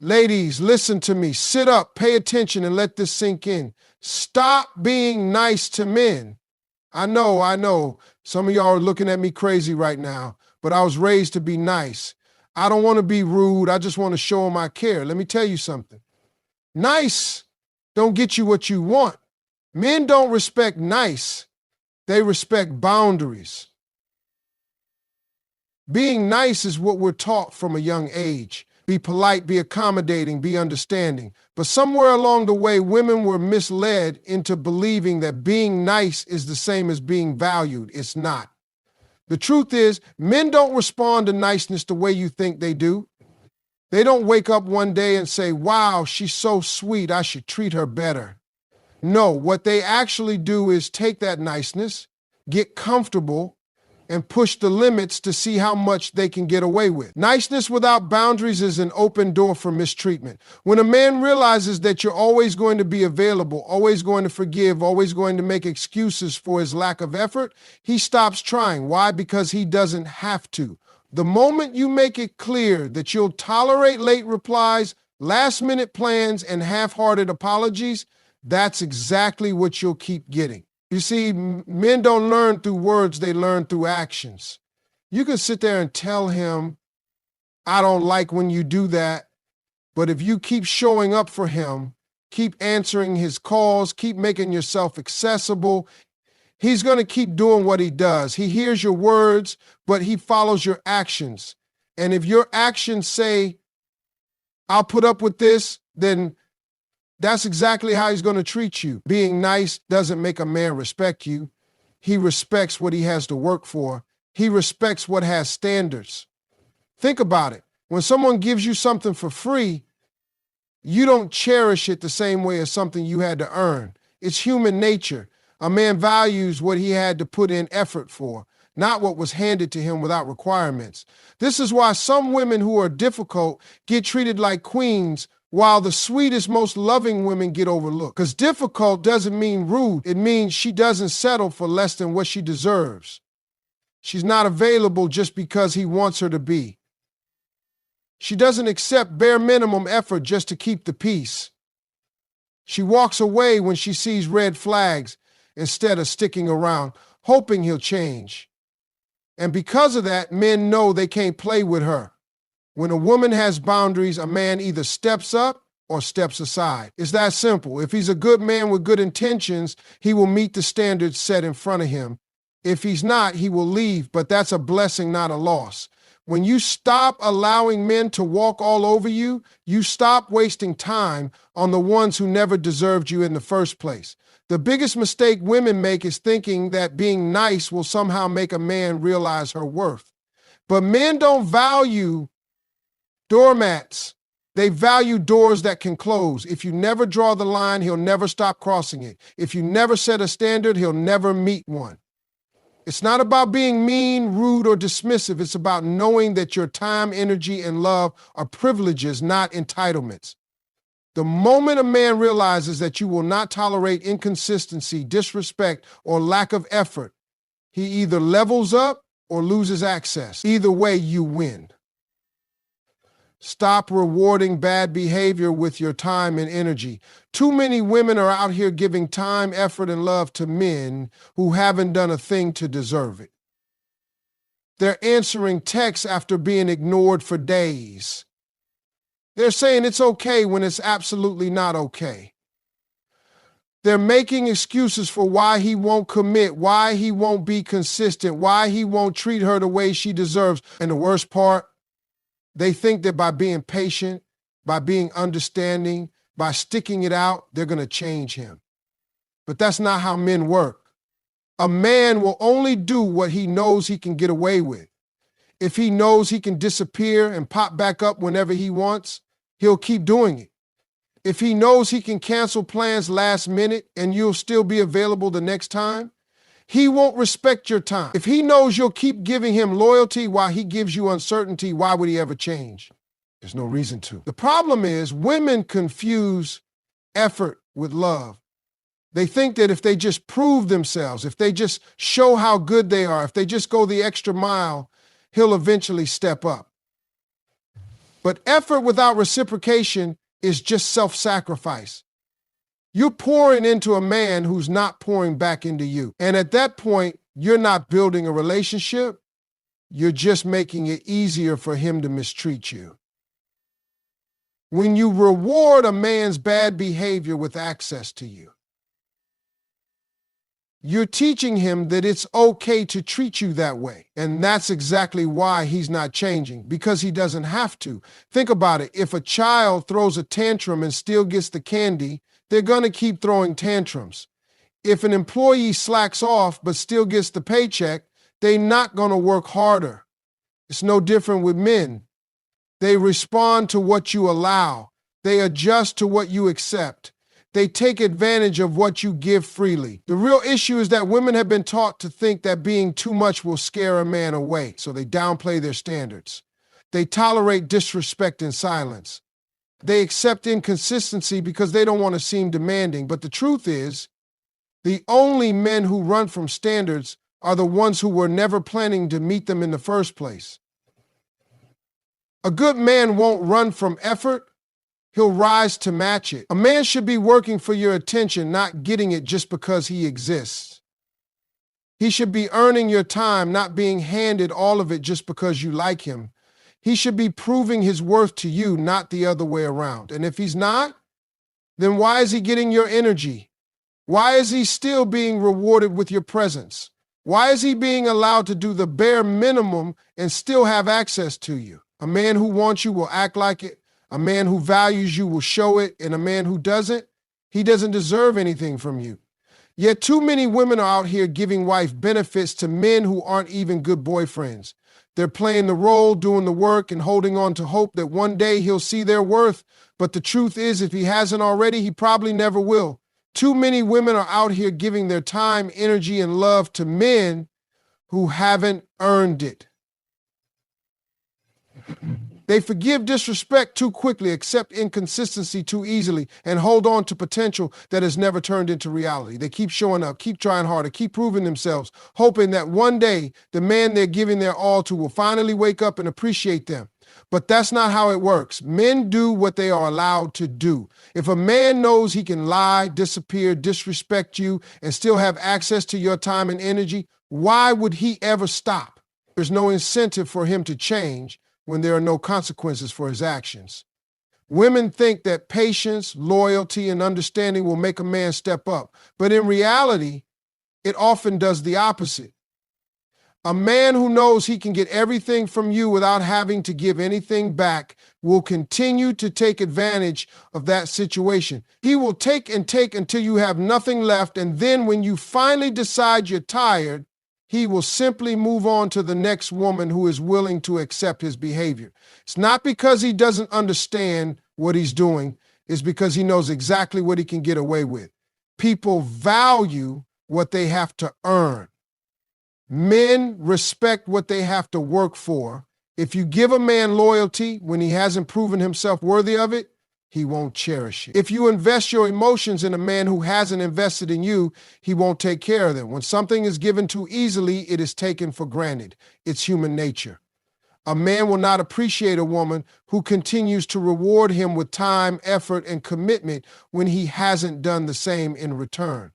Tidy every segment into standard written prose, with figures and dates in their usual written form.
Ladies, listen to me. Sit up, pay attention, and let this sink in. Stop being nice to men. I know. Some of y'all are looking at me crazy right now, but I was raised to be nice. I don't want to be rude. I just want to show them I care. Let me tell you something. Nice don't get you what you want. Men don't respect nice. They respect boundaries. Being nice is what we're taught from a young age. Be polite, be accommodating, be understanding. But somewhere along the way, women were misled into believing that being nice is the same as being valued. It's not. The truth is, men don't respond to niceness the way you think they do. They don't wake up one day and say, wow, she's so sweet, I should treat her better. No, what they actually do is take that niceness, get comfortable, and push the limits to see how much they can get away with. Niceness without boundaries is an open door for mistreatment. When a man realizes that you're always going to be available, always going to forgive, always going to make excuses for his lack of effort, he stops trying. Why? Because he doesn't have to. The moment you make it clear that you'll tolerate late replies, last-minute plans, and half-hearted apologies, that's exactly what you'll keep getting. You see, men don't learn through words, they learn through actions. You can sit there and tell him, I don't like when you do that, but if you keep showing up for him, keep answering his calls, keep making yourself accessible, he's going to keep doing what he does. He hears your words, but he follows your actions. And if your actions say, I'll put up with this, then that's exactly how he's going to treat you. Being nice doesn't make a man respect you. He respects what he has to work for. He respects what has standards. Think about it. When someone gives you something for free, you don't cherish it the same way as something you had to earn. It's human nature. A man values what he had to put in effort for, not what was handed to him without requirements. This is why some women who are difficult get treated like queens, while the sweetest, most loving women get overlooked. Because difficult doesn't mean rude. It means she doesn't settle for less than what she deserves. She's not available just because he wants her to be. She doesn't accept bare minimum effort just to keep the peace. She walks away when she sees red flags instead of sticking around, hoping he'll change. And because of that, men know they can't play with her. When a woman has boundaries, a man either steps up or steps aside. It's that simple. If he's a good man with good intentions, he will meet the standards set in front of him. If he's not, he will leave, but that's a blessing, not a loss. When you stop allowing men to walk all over you, you stop wasting time on the ones who never deserved you in the first place. The biggest mistake women make is thinking that being nice will somehow make a man realize her worth. But men don't value doormats. They value doors that can close. If you never draw the line, he'll never stop crossing it. If you never set a standard, he'll never meet one. It's not about being mean, rude, or dismissive. It's about knowing that your time, energy, and love are privileges, not entitlements. The moment a man realizes that you will not tolerate inconsistency, disrespect, or lack of effort, he either levels up or loses access. Either way, you win. Stop rewarding bad behavior with your time and energy. Too many women are out here giving time, effort, and love to men who haven't done a thing to deserve it. They're answering texts after being ignored for days. They're saying it's okay when it's absolutely not okay. They're making excuses for why he won't commit, why he won't be consistent, why he won't treat her the way she deserves. And the worst part, they think that by being patient, by being understanding, by sticking it out, they're going to change him. But that's not how men work. A man will only do what he knows he can get away with. If he knows he can disappear and pop back up whenever he wants, he'll keep doing it. If he knows he can cancel plans last minute and you'll still be available the next time, he won't respect your time. If he knows you'll keep giving him loyalty while he gives you uncertainty, why would he ever change? There's no reason to. The problem is women confuse effort with love. They think that if they just prove themselves, if they just show how good they are, if they just go the extra mile, he'll eventually step up. But effort without reciprocation is just self-sacrifice. You're pouring into a man who's not pouring back into you. And at that point, you're not building a relationship. You're just making it easier for him to mistreat you. When you reward a man's bad behavior with access to you, you're teaching him that it's okay to treat you that way. And that's exactly why he's not changing, because he doesn't have to. Think about it. If a child throws a tantrum and still gets the candy, they're going to keep throwing tantrums. If an employee slacks off but still gets the paycheck, they're not going to work harder. It's no different with men. They respond to what you allow. They adjust to what you accept. They take advantage of what you give freely. The real issue is that women have been taught to think that being too much will scare a man away, so they downplay their standards. They tolerate disrespect in silence. They accept inconsistency because they don't want to seem demanding. But the truth is, the only men who run from standards are the ones who were never planning to meet them in the first place. A good man won't run from effort. He'll rise to match it. A man should be working for your attention, not getting it just because he exists. He should be earning your time, not being handed all of it just because you like him. He should be proving his worth to you, not the other way around. And if he's not, then why is he getting your energy? Why is he still being rewarded with your presence? Why is he being allowed to do the bare minimum and still have access to you? A man who wants you will act like it. A man who values you will show it, and a man who doesn't, he doesn't deserve anything from you. Yet too many women are out here giving wife benefits to men who aren't even good boyfriends. They're playing the role, doing the work, and holding on to hope that one day he'll see their worth. But the truth is, if he hasn't already, he probably never will. Too many women are out here giving their time, energy, and love to men who haven't earned it. They forgive disrespect too quickly, accept inconsistency too easily, and hold on to potential that has never turned into reality. They keep showing up, keep trying harder, keep proving themselves, hoping that one day the man they're giving their all to will finally wake up and appreciate them. But that's not how it works. Men do what they are allowed to do. If a man knows he can lie, disappear, disrespect you, and still have access to your time and energy, why would he ever stop? There's no incentive for him to change when there are no consequences for his actions. Women think that patience, loyalty, and understanding will make a man step up, but in reality, it often does the opposite. A man who knows he can get everything from you without having to give anything back will continue to take advantage of that situation. He will take and take until you have nothing left, and then when you finally decide you're tired, he will simply move on to the next woman who is willing to accept his behavior. It's not because he doesn't understand what he's doing. It's because he knows exactly what he can get away with. People value what they have to earn. Men respect what they have to work for. If you give a man loyalty when he hasn't proven himself worthy of it, he won't cherish it. If you invest your emotions in a man who hasn't invested in you, he won't take care of them. When something is given too easily, it is taken for granted. It's human nature. A man will not appreciate a woman who continues to reward him with time, effort, and commitment when he hasn't done the same in return.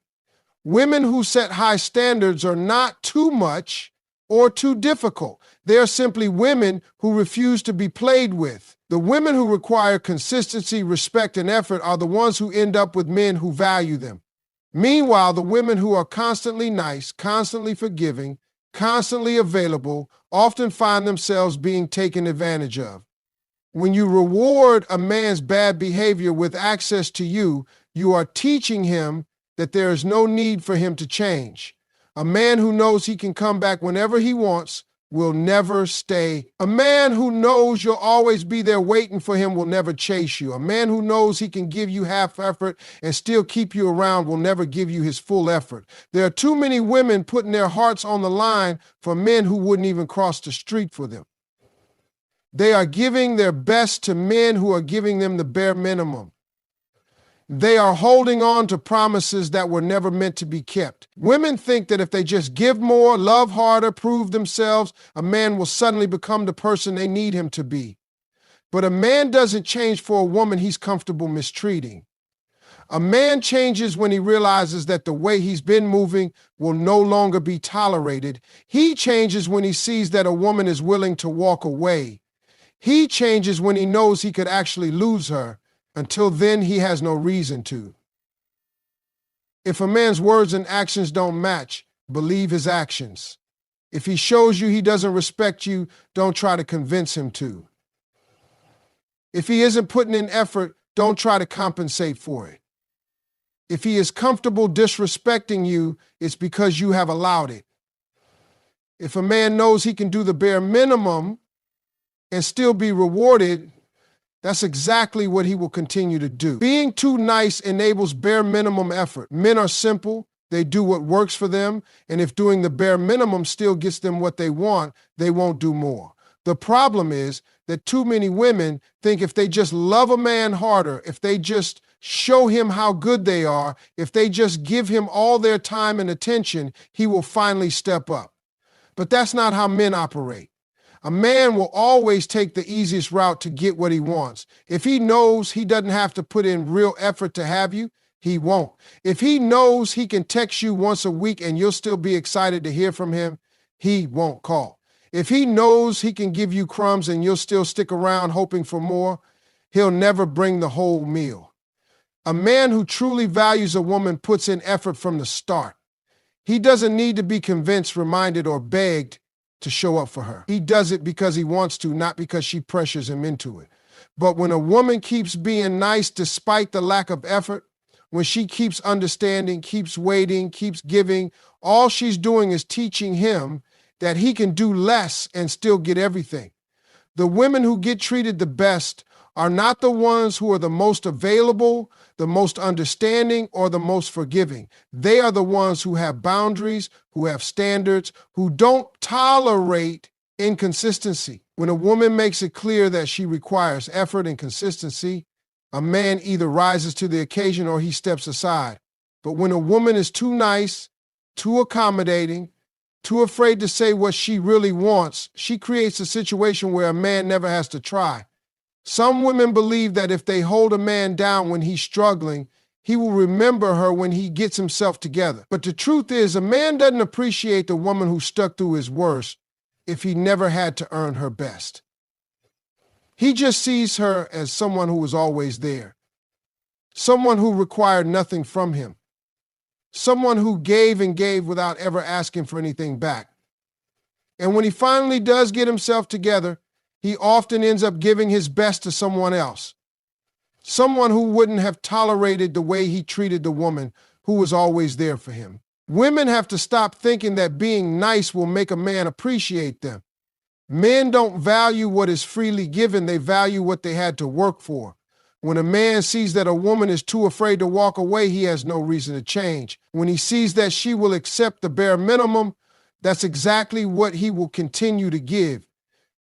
Women who set high standards are not too much or too difficult. They are simply women who refuse to be played with. The women who require consistency, respect, and effort are the ones who end up with men who value them. Meanwhile, the women who are constantly nice, constantly forgiving, constantly available, often find themselves being taken advantage of. When you reward a man's bad behavior with access to you, you are teaching him that there is no need for him to change. A man who knows he can come back whenever he wants will never stay. A man who knows you'll always be there waiting for him will never chase you. A man who knows he can give you half effort and still keep you around will never give you his full effort. There are too many women putting their hearts on the line for men who wouldn't even cross the street for them. They are giving their best to men who are giving them the bare minimum. They are holding on to promises that were never meant to be kept. Women think that if they just give more, love harder, prove themselves, a man will suddenly become the person they need him to be. But a man doesn't change for a woman he's comfortable mistreating. A man changes when he realizes that the way he's been moving will no longer be tolerated. He changes when he sees that a woman is willing to walk away. He changes when he knows he could actually lose her. Until then, he has no reason to. If a man's words and actions don't match, believe his actions. If he shows you he doesn't respect you, don't try to convince him to. If he isn't putting in effort, don't try to compensate for it. If he is comfortable disrespecting you, it's because you have allowed it. If a man knows he can do the bare minimum and still be rewarded, that's exactly what he will continue to do. Being too nice enables bare minimum effort. Men are simple. They do what works for them, and if doing the bare minimum still gets them what they want, they won't do more. The problem is that too many women think if they just love a man harder, if they just show him how good they are, if they just give him all their time and attention, he will finally step up. But that's not how men operate. A man will always take the easiest route to get what he wants. If he knows he doesn't have to put in real effort to have you, he won't. If he knows he can text you once a week and you'll still be excited to hear from him, he won't call. If he knows he can give you crumbs and you'll still stick around hoping for more, he'll never bring the whole meal. A man who truly values a woman puts in effort from the start. He doesn't need to be convinced, reminded, or begged to show up for her. He does it because he wants to, not because she pressures him into it. But when a woman keeps being nice despite the lack of effort, when she keeps understanding, keeps waiting, keeps giving, all she's doing is teaching him that he can do less and still get everything. The women who get treated the best are not the ones who are the most available, the most understanding, or the most forgiving. They are the ones who have boundaries, who have standards, who don't tolerate inconsistency. When a woman makes it clear that she requires effort and consistency, a man either rises to the occasion or he steps aside. But when a woman is too nice, too accommodating, too afraid to say what she really wants, she creates a situation where a man never has to try. Some women believe that if they hold a man down when he's struggling, he will remember her when he gets himself together. But the truth is, a man doesn't appreciate the woman who stuck through his worst if he never had to earn her best. He just sees her as someone who was always there, someone who required nothing from him, someone who gave and gave without ever asking for anything back. And when he finally does get himself together, he often ends up giving his best to someone else, someone who wouldn't have tolerated the way he treated the woman who was always there for him. Women have to stop thinking that being nice will make a man appreciate them. Men don't value what is freely given, they value what they had to work for. When a man sees that a woman is too afraid to walk away, he has no reason to change. When he sees that she will accept the bare minimum, that's exactly what he will continue to give.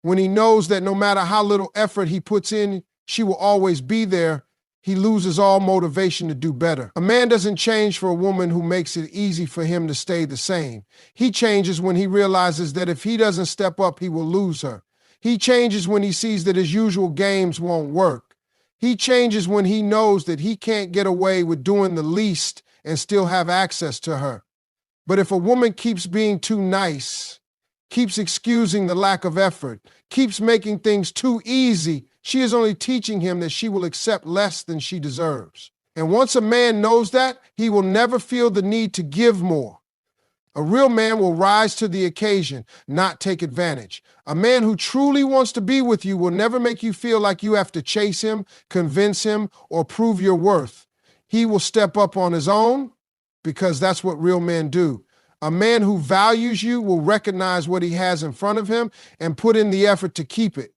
When he knows that no matter how little effort he puts in, she will always be there, he loses all motivation to do better. A man doesn't change for a woman who makes it easy for him to stay the same. He changes when he realizes that if he doesn't step up, he will lose her. He changes when he sees that his usual games won't work. He changes when he knows that he can't get away with doing the least and still have access to her. But if a woman keeps being too nice, keeps excusing the lack of effort, keeps making things too easy, she is only teaching him that she will accept less than she deserves. And once a man knows that, he will never feel the need to give more. A real man will rise to the occasion, not take advantage. A man who truly wants to be with you will never make you feel like you have to chase him, convince him, or prove your worth. He will step up on his own because that's what real men do. A man who values you will recognize what he has in front of him and put in the effort to keep it.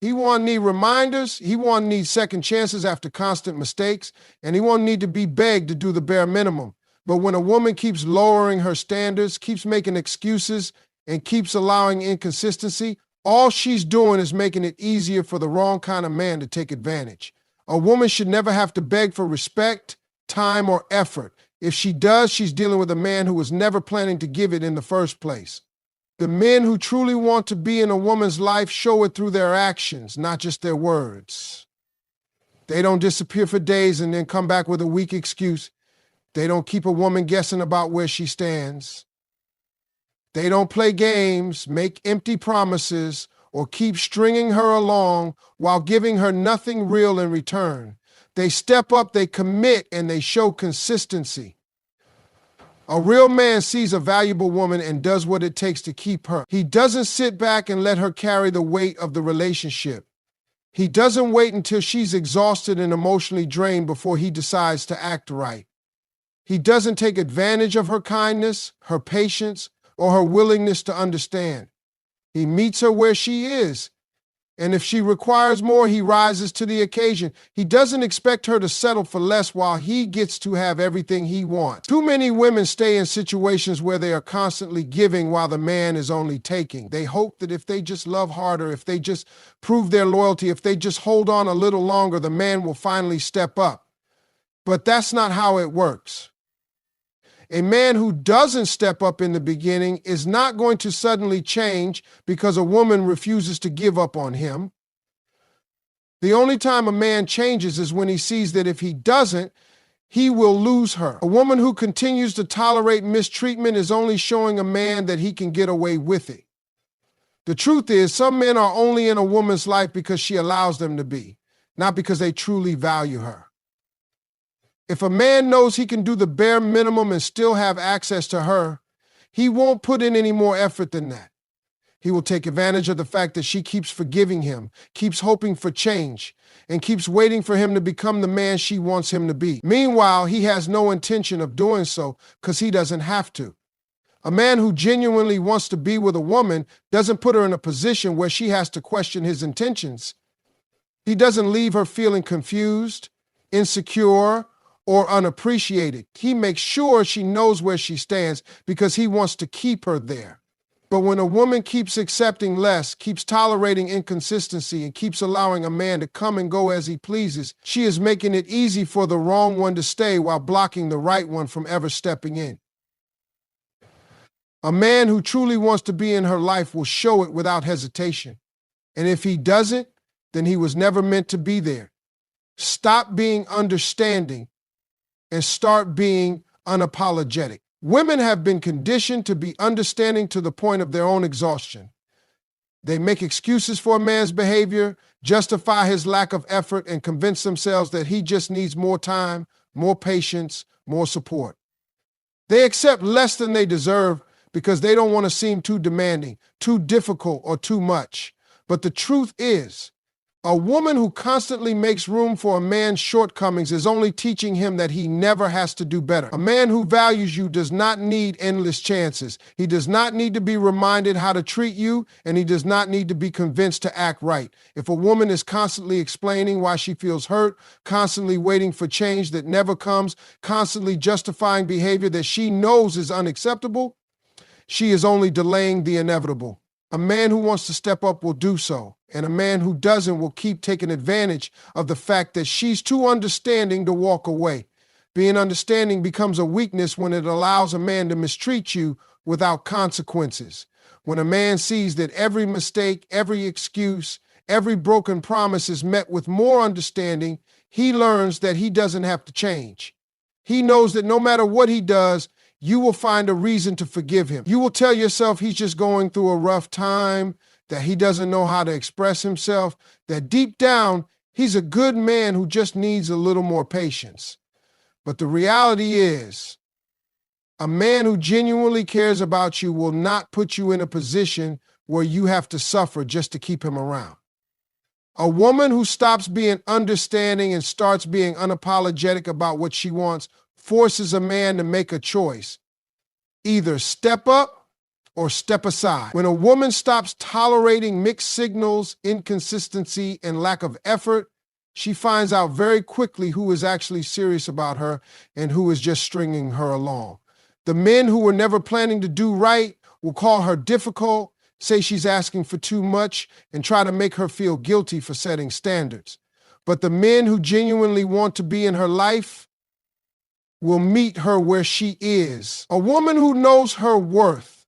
He won't need reminders, he won't need second chances after constant mistakes, and he won't need to be begged to do the bare minimum. But when a woman keeps lowering her standards, keeps making excuses, and keeps allowing inconsistency, all she's doing is making it easier for the wrong kind of man to take advantage. A woman should never have to beg for respect, time, or effort. If she does, she's dealing with a man who was never planning to give it in the first place. The men who truly want to be in a woman's life show it through their actions, not just their words. They don't disappear for days and then come back with a weak excuse. They don't keep a woman guessing about where she stands. They don't play games, make empty promises, or keep stringing her along while giving her nothing real in return. They step up, they commit, and they show consistency. A real man sees a valuable woman and does what it takes to keep her. He doesn't sit back and let her carry the weight of the relationship. He doesn't wait until she's exhausted and emotionally drained before he decides to act right. He doesn't take advantage of her kindness, her patience, or her willingness to understand. He meets her where she is, and if she requires more, he rises to the occasion. He doesn't expect her to settle for less while he gets to have everything he wants. Too many women stay in situations where they are constantly giving while the man is only taking. They hope that if they just love harder, if they just prove their loyalty, if they just hold on a little longer, the man will finally step up. But that's not how it works. A man who doesn't step up in the beginning is not going to suddenly change because a woman refuses to give up on him. The only time a man changes is when he sees that if he doesn't, he will lose her. A woman who continues to tolerate mistreatment is only showing a man that he can get away with it. The truth is, some men are only in a woman's life because she allows them to be, not because they truly value her. If a man knows he can do the bare minimum and still have access to her, he won't put in any more effort than that. He will take advantage of the fact that she keeps forgiving him, keeps hoping for change, and keeps waiting for him to become the man she wants him to be. Meanwhile, he has no intention of doing so because he doesn't have to. A man who genuinely wants to be with a woman doesn't put her in a position where she has to question his intentions. He doesn't leave her feeling confused, insecure, or unappreciated. He makes sure she knows where she stands because he wants to keep her there. But when a woman keeps accepting less, keeps tolerating inconsistency, and keeps allowing a man to come and go as he pleases, she is making it easy for the wrong one to stay while blocking the right one from ever stepping in. A man who truly wants to be in her life will show it without hesitation. And if he doesn't, then he was never meant to be there. Stop being understanding and start being unapologetic. Women have been conditioned to be understanding to the point of their own exhaustion. They make excuses for a man's behavior, justify his lack of effort, and convince themselves that he just needs more time, more patience, more support. They accept less than they deserve because they don't want to seem too demanding, too difficult, or too much. But the truth is, a woman who constantly makes room for a man's shortcomings is only teaching him that he never has to do better. A man who values you does not need endless chances. He does not need to be reminded how to treat you, and he does not need to be convinced to act right. If a woman is constantly explaining why she feels hurt, constantly waiting for change that never comes, constantly justifying behavior that she knows is unacceptable, she is only delaying the inevitable. A man who wants to step up will do so, and a man who doesn't will keep taking advantage of the fact that she's too understanding to walk away. Being understanding becomes a weakness when it allows a man to mistreat you without consequences. When a man sees that every mistake, every excuse, every broken promise is met with more understanding, he learns that he doesn't have to change. He knows that no matter what he does, you will find a reason to forgive him. You will tell yourself he's just going through a rough time, that he doesn't know how to express himself, that deep down, he's a good man who just needs a little more patience. But the reality is, a man who genuinely cares about you will not put you in a position where you have to suffer just to keep him around. A woman who stops being understanding and starts being unapologetic about what she wants forces a man to make a choice. Either step up or step aside. When a woman stops tolerating mixed signals, inconsistency, and lack of effort, she finds out very quickly who is actually serious about her and who is just stringing her along. The men who were never planning to do right will call her difficult, say she's asking for too much, and try to make her feel guilty for setting standards. But the men who genuinely want to be in her life will meet her where she is. A woman who knows her worth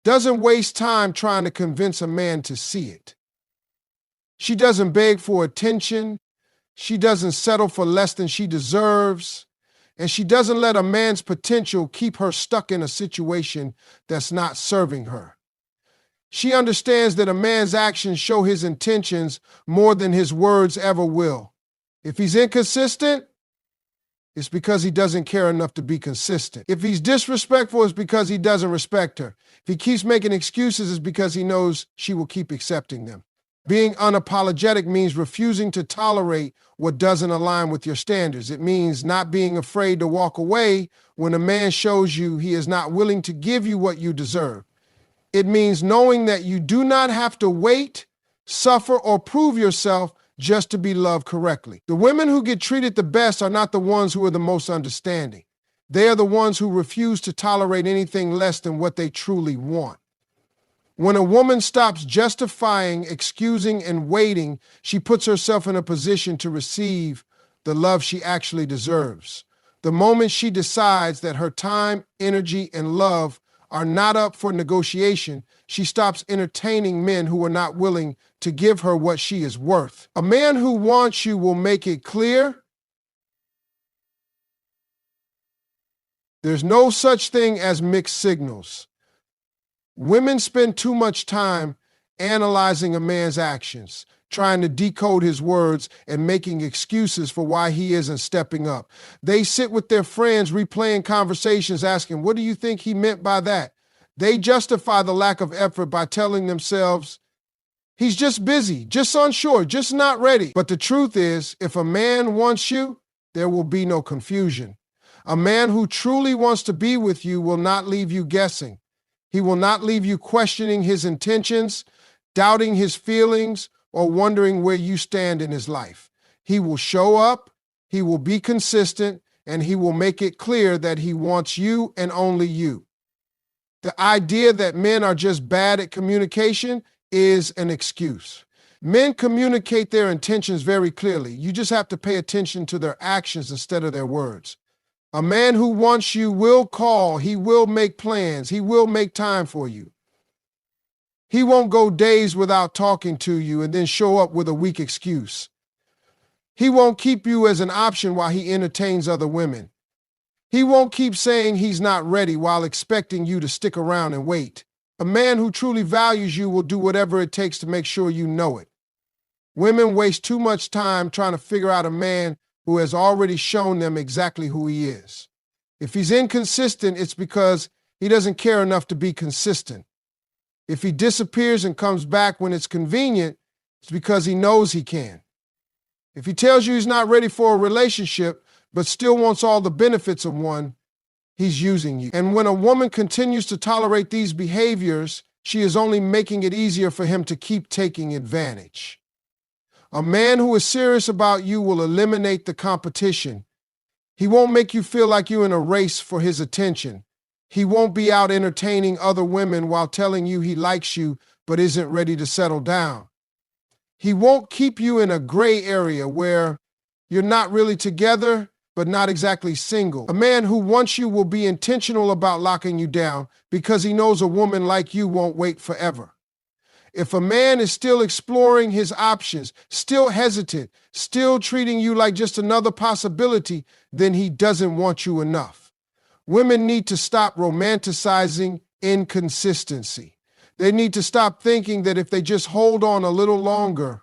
doesn't waste time trying to convince a man to see it. She doesn't beg for attention. She doesn't settle for less than she deserves. And she doesn't let a man's potential keep her stuck in a situation that's not serving her. She understands that a man's actions show his intentions more than his words ever will. If he's inconsistent, it's because he doesn't care enough to be consistent. If he's disrespectful, it's because he doesn't respect her. If he keeps making excuses, it's because he knows she will keep accepting them. Being unapologetic means refusing to tolerate what doesn't align with your standards. It means not being afraid to walk away when a man shows you he is not willing to give you what you deserve. It means knowing that you do not have to wait, suffer, or prove yourself just to be loved correctly. The women who get treated the best are not the ones who are the most understanding. They are the ones who refuse to tolerate anything less than what they truly want. When a woman stops justifying, excusing, and waiting, she puts herself in a position to receive the love she actually deserves. The moment she decides that her time, energy, and love are not up for negotiation, she stops entertaining men who are not willing to give her what she is worth. A man who wants you will make it clear there's no such thing as mixed signals. Women spend too much time analyzing a man's actions, trying to decode his words and making excuses for why he isn't stepping up. They sit with their friends replaying conversations asking, what do you think he meant by that? They justify the lack of effort by telling themselves, he's just busy, just unsure, just not ready. But the truth is, if a man wants you, there will be no confusion. A man who truly wants to be with you will not leave you guessing. He will not leave you questioning his intentions, doubting his feelings, or wondering where you stand in his life. He will show up, he will be consistent, and he will make it clear that he wants you and only you. The idea that men are just bad at communication is an excuse. Men communicate their intentions very clearly. You just have to pay attention to their actions instead of their words. A man who wants you will call, he will make plans, he will make time for you. He won't go days without talking to you and then show up with a weak excuse. He won't keep you as an option while he entertains other women. He won't keep saying he's not ready while expecting you to stick around and wait. A man who truly values you will do whatever it takes to make sure you know it. Women waste too much time trying to figure out a man who has already shown them exactly who he is. If he's inconsistent, it's because he doesn't care enough to be consistent. If he disappears and comes back when it's convenient, it's because he knows he can. If he tells you he's not ready for a relationship, but still wants all the benefits of one, he's using you. And when a woman continues to tolerate these behaviors, she is only making it easier for him to keep taking advantage. A man who is serious about you will eliminate the competition. He won't make you feel like you're in a race for his attention. He won't be out entertaining other women while telling you he likes you but isn't ready to settle down. He won't keep you in a gray area where you're not really together but not exactly single. A man who wants you will be intentional about locking you down because he knows a woman like you won't wait forever. If a man is still exploring his options, still hesitant, still treating you like just another possibility, then he doesn't want you enough. Women need to stop romanticizing inconsistency. They need to stop thinking that if they just hold on a little longer,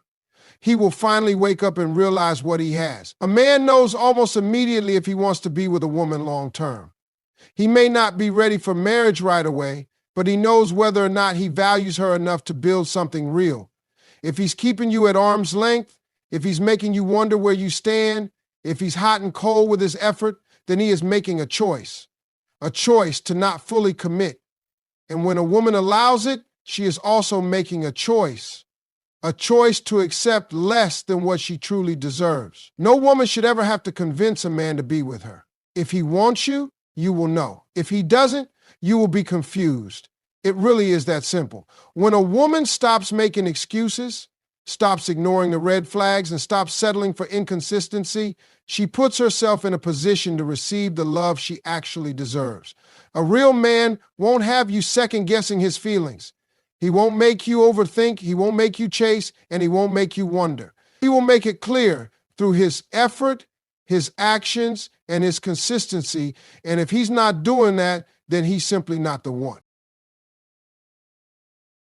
he will finally wake up and realize what he has. A man knows almost immediately if he wants to be with a woman long term. He may not be ready for marriage right away, but he knows whether or not he values her enough to build something real. If he's keeping you at arm's length, if he's making you wonder where you stand, if he's hot and cold with his effort, then he is making a choice to not fully commit. And when a woman allows it, she is also making a choice to accept less than what she truly deserves. No woman should ever have to convince a man to be with her. If he wants you, you will know. If he doesn't, you will be confused. It really is that simple. When a woman stops making excuses, stops ignoring the red flags, and stops settling for inconsistency, she puts herself in a position to receive the love she actually deserves. A real man won't have you second-guessing his feelings. He won't make you overthink, he won't make you chase, and he won't make you wonder. He will make it clear through his effort, his actions, and his consistency. And if he's not doing that, then he's simply not the one.